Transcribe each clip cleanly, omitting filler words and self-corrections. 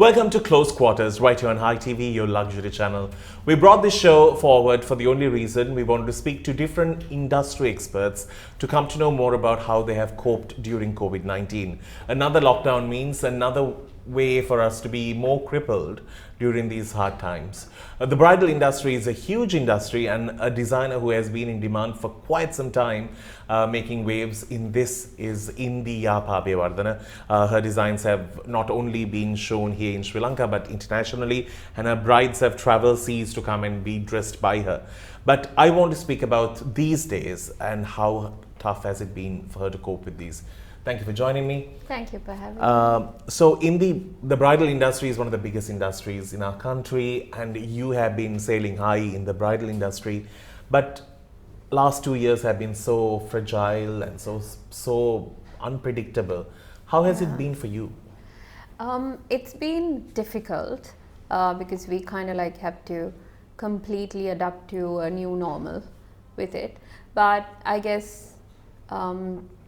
Welcome to Close Quarters, right here on Hi TV, your luxury channel. We brought this show forward for the only reason we wanted to speak to different industry experts to come to know more about how they have coped during COVID-19. Another lockdown means another way for us to be more crippled during these hard times. The bridal industry is a huge industry, and a designer who has been in demand for quite some time, making waves in this is Indi, Yapa, Abeywardena. Her designs have not only been shown here in Sri Lanka but internationally, and her brides have traveled seas to come and be dressed by her. But I want to speak about these days and how tough has it been for her to cope with these. Thank you for joining me. Thank you for having me. So in the bridal industry is one of the biggest industries in our country, and you have been sailing high in the bridal industry. But last 2 years have been so fragile and so unpredictable. How has it been for you? It's been difficult because we kind of like have to completely adapt to a new normal with it. But I guess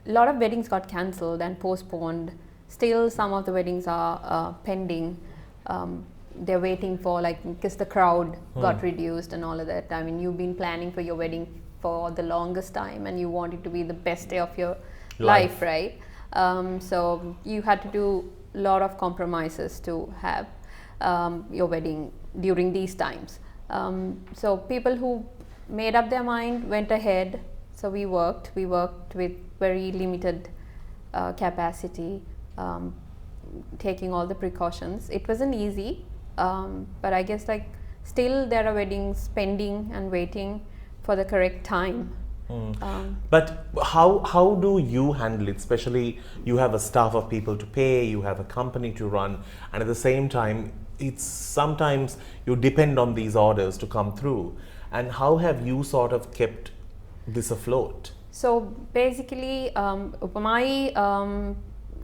a lot of weddings got cancelled and postponed. Still, some of the weddings are pending. They're waiting for, because the crowd got reduced and all of that. I mean, you've been planning for your wedding for the longest time and you want it to be the best day of your life, right? So you had to do a lot of compromises to have your wedding during these times. So people who made up their mind went ahead. So we worked with very limited capacity, taking all the precautions. It wasn't easy, but I guess still there are weddings pending and waiting for the correct time. But how do you handle it? Especially you have a staff of people to pay, you have a company to run, and at the same time, it's sometimes you depend on these orders to come through. And how have you sort of kept this afloat? So basically, my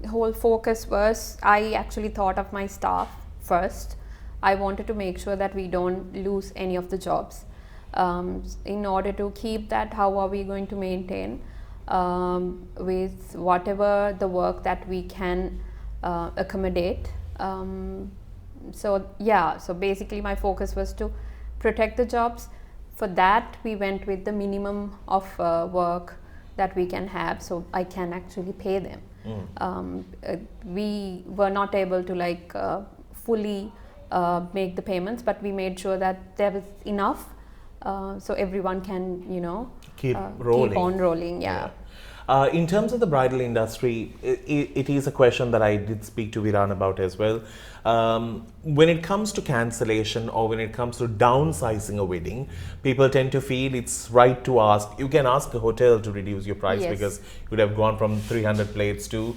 whole focus was, I actually thought of my staff first. I wanted to make sure that we don't lose any of the jobs. In order to keep that, how are we going to maintain with whatever the work that we can accommodate? So basically my focus was to protect the jobs. For that, we went with the minimum of work that we can have, so I can actually pay them. We were not able to fully make the payments, but we made sure that there was enough so everyone can, keep on rolling. Yeah. In terms of the bridal industry, it is a question that I did speak to Viran about as well. When it comes to cancellation or when it comes to downsizing a wedding, people tend to feel it's right to ask. You can ask a hotel to reduce your price because you would have gone from 300 plates to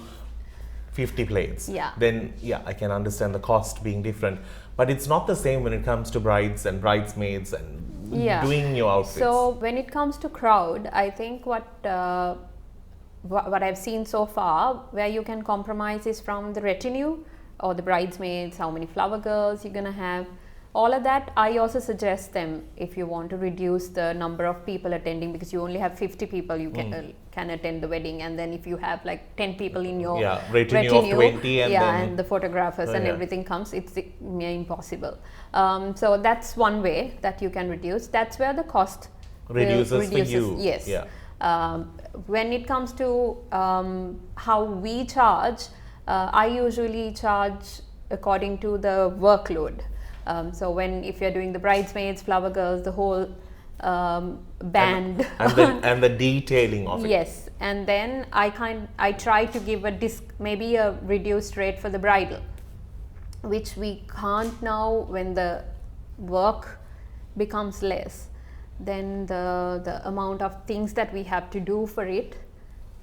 50 plates. Yeah. Then, I can understand the cost being different. But it's not the same when it comes to brides and bridesmaids and doing your outfits. So when it comes to crowd, I think what I've seen so far, where you can compromise is from the retinue or the bridesmaids, how many flower girls you're gonna have, all of that. I also suggest them, if you want to reduce the number of people attending, because you only have 50 people you can attend the wedding, and then if you have 10 people in your retinue of 20 and then and the photographers and everything comes, it's impossible. So that's one way that you can reduce. That's where the cost reduces for you. Yes. When it comes to how we charge, I usually charge according to the workload. So if you're doing the bridesmaids, flower girls, the whole band and the detailing of it. Yes, and then I try to give maybe a reduced rate for the bridal, which we can't now when the work becomes less. Then the amount of things that we have to do for it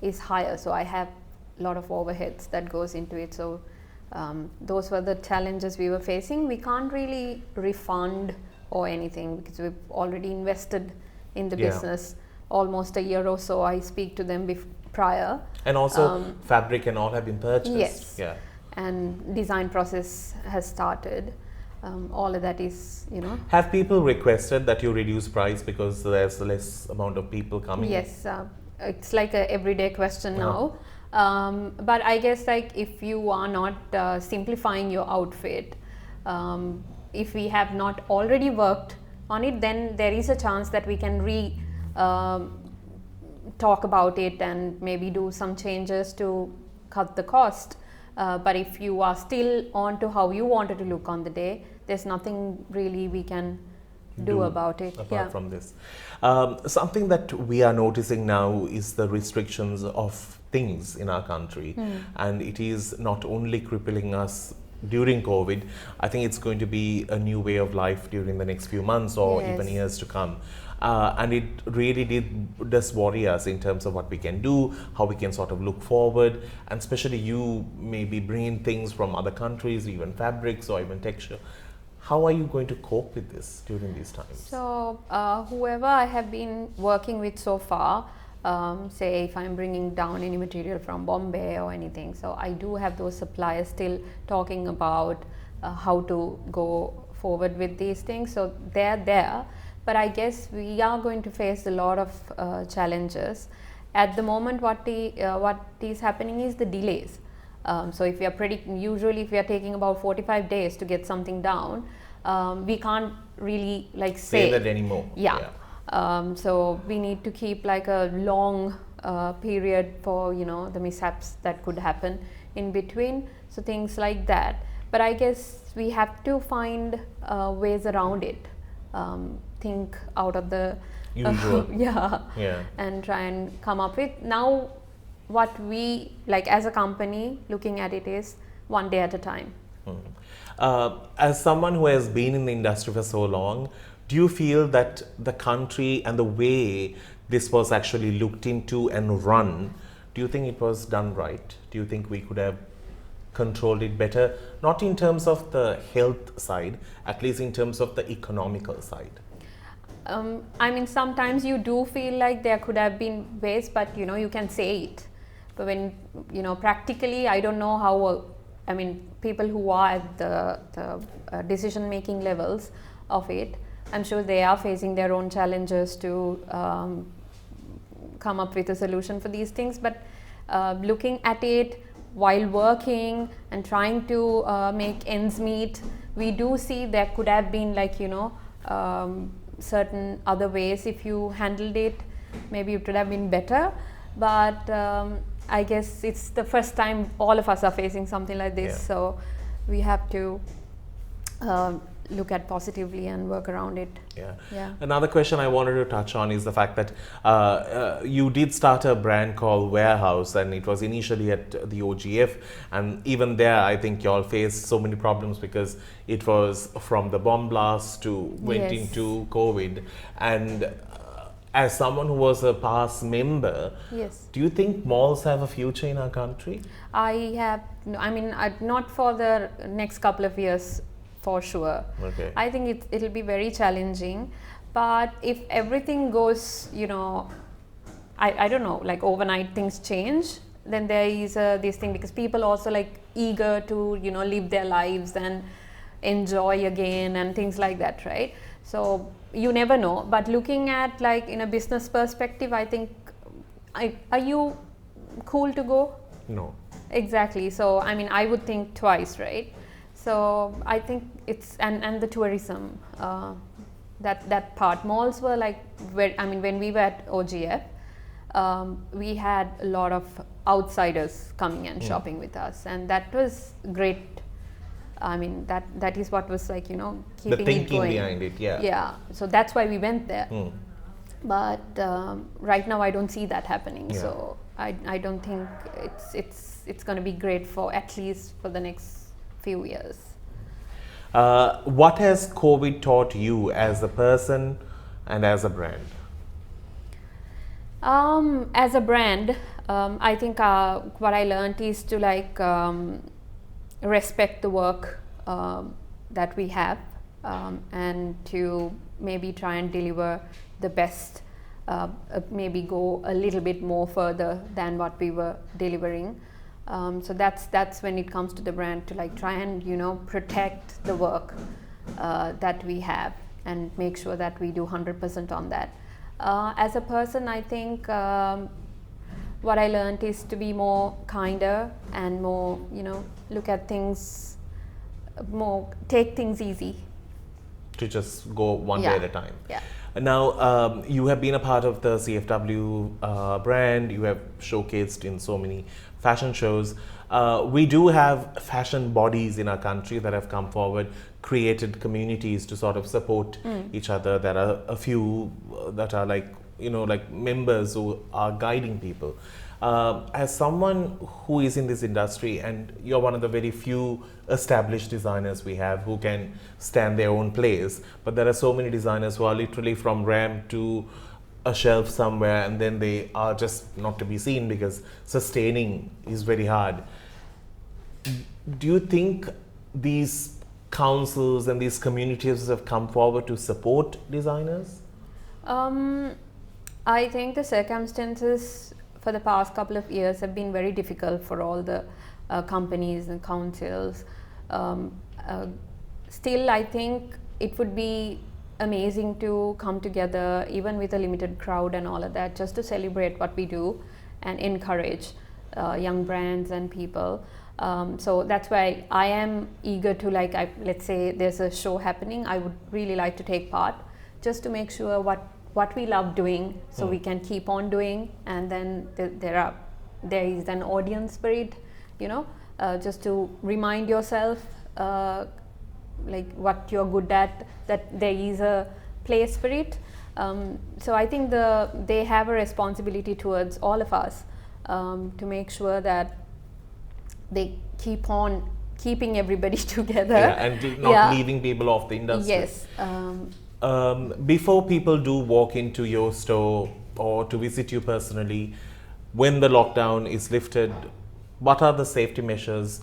is higher. So I have a lot of overheads that goes into it. So those were the challenges we were facing. We can't really refund or anything because we've already invested in the business almost a year or so. I speak to them prior. And also fabric and all have been purchased. Yes. Yeah. And design process has started. All of that is, Have people requested that you reduce price because there's less amount of people coming? Yes, it's like a everyday question now. But I guess if you are not simplifying your outfit, If we have not already worked on it, then there is a chance that we can talk about it and maybe do some changes to cut the cost. But if you are still on to how you wanted to look on the day, there's nothing really we can do about it. Apart from this. Something that we are noticing now is the restrictions of things in our country. And it is not only crippling us during COVID, I think it's going to be a new way of life during the next few months or even years to come. And it really does worry us in terms of what we can do, how we can sort of look forward, and especially you maybe bringing things from other countries, even fabrics or even texture. How are you going to cope with this during these times? So whoever I have been working with so far, say if I'm bringing down any material from Bombay or anything, so I do have those suppliers still talking about how to go forward with these things. So they're there, but I guess we are going to face a lot of challenges. At the moment, what is happening is the delays. So if we are usually if we are taking about 45 days to get something down, we can't really say that anymore. So we need to keep a long period for the mishaps that could happen in between, so things like that. But I guess we have to find ways around it, think out of the usual and try and come up with. Now what we as a company looking at it is one day at a time. As someone who has been in the industry for so long, do you feel that the country and the way this was actually looked into and run, do you think it was done right? Do you think we could have controlled it better? Not in terms of the health side, at least in terms of the economical side. I mean, sometimes you do feel like there could have been ways, but you can say it. But when, practically, I don't know how, people who are at the decision-making levels of it, I'm sure they are facing their own challenges to come up with a solution for these things. But looking at it while working and trying to make ends meet, we do see there could have been certain other ways. If you handled it, maybe it would have been better. But I guess it's the first time all of us are facing something like this, so we have to look at positively and work around it. Another question I wanted to touch on is the fact that you did start a brand called Warehouse, and it was initially at the OGF, and even there I think you all faced so many problems because it was from the bomb blast to went into COVID. And as someone who was a past member, do you think malls have a future in our country? Not for the next couple of years, for sure. I think it'll be very challenging, but if everything goes, I don't know, overnight things change, then there is this thing, because people also eager to live their lives and enjoy again and things like that, right? So you never know. But looking at in a business perspective, I think, are you cool to go? No. Exactly. So I would think twice, right? So I think it's and the tourism, that part. Malls were when we were at OGF, we had a lot of outsiders coming and shopping with us, and that was great. That is what was keeping the thinking it going behind it. So that's why we went there. But right now I don't see that happening. So I don't think it's going to be great for at least for the next few years. What has COVID taught you as a person and as a brand? As a brand, I think what I learned is to respect the work that we have, and to maybe try and deliver the best, maybe go a little bit more further than what we were delivering. So that's when it comes to the brand, to try and protect the work that we have and make sure that we do 100% on that. As a person, I think what I learned is to be more kinder and more look at things more take things easy. To just go one day at a time. Yeah. Now, you have been a part of the CFW brand. You have showcased in so many fashion shows. We do have fashion bodies in our country that have come forward, created communities to sort of support each other. There are a few that are like members who are guiding people. As someone who is in this industry, and you're one of the very few established designers we have who can stand their own place, but there are so many designers who are literally from ramp to a shelf somewhere, and then they are just not to be seen because sustaining is very hard. Do you think these councils and these communities have come forward to support designers? I think the circumstances for the past couple of years have been very difficult for all the companies and councils. Still, I think it would be amazing to come together, even with a limited crowd and all of that, just to celebrate what we do and encourage young brands and people. So that's why I am eager to, let's say there's a show happening, I would really like to take part, just to make sure what we love doing, so we can keep on doing, and then there is an audience spirit, just to remind yourself like what you're good at, that there is a play spirit. So I think they have a responsibility towards all of us to make sure that they keep on keeping everybody together, and not leaving people off the industry. Yes. Before people do walk into your store or to visit you personally, when the lockdown is lifted, what are the safety measures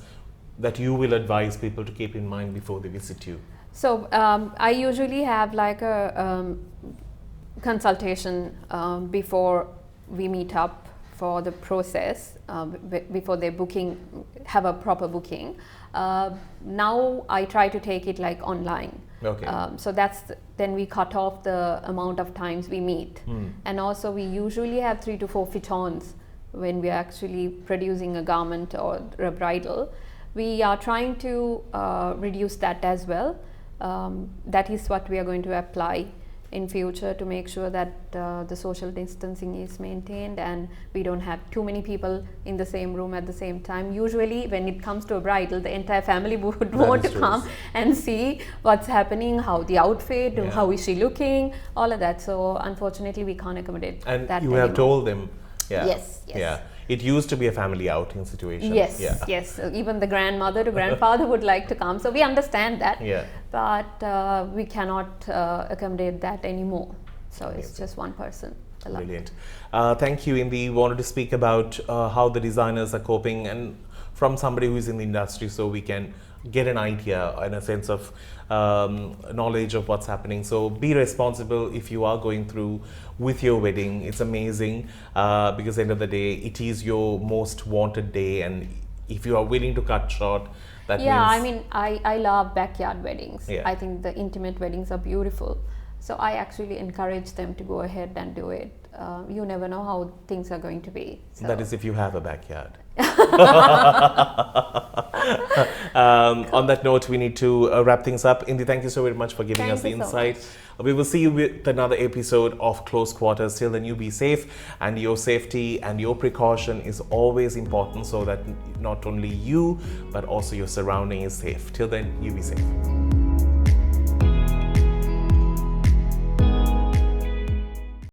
that you will advise people to keep in mind before they visit you? So I usually have like a consultation before we meet up for the process, before they have a proper booking. Now I try to take it like online. Okay. So then we cut off the amount of times we meet. And also we usually have 3 to 4 fit-ons when we are actually producing a garment or a bridal. We are trying to reduce that as well. That is what we are going to apply in future to make sure that the social distancing is maintained and we don't have too many people in the same room at the same time. Usually when it comes to a bridal, the entire family would want to come and see what's happening, how the outfit, how is she looking, all of that. So unfortunately we can't accommodate and that you anymore. have told them. Yes. Yeah. It used to be a family outing situation. Yes. Even the grandmother to grandfather would like to come. So we understand that. But we cannot accommodate that anymore. So it's just one person. Brilliant. Thank you, Indi. Wanted to speak about how the designers are coping, and from somebody who is in the industry, so we can get an idea and a sense of knowledge of what's happening. So be responsible if you are going through with your wedding. It's amazing because at the end of the day, it is your most wanted day, and if you are willing to cut short, that means... I mean, I love backyard weddings. I think the intimate weddings are beautiful. So I actually encourage them to go ahead and do it. You never know how things are going to be. So. That is if you have a backyard. On that note, we need to wrap things up. Indi, thank you so very much for giving us the insight. So we will see you with another episode of Close Quarters. Till then, you be safe, and your safety and your precaution is always important, so that not only you but also your surrounding is safe. Till then, you be safe.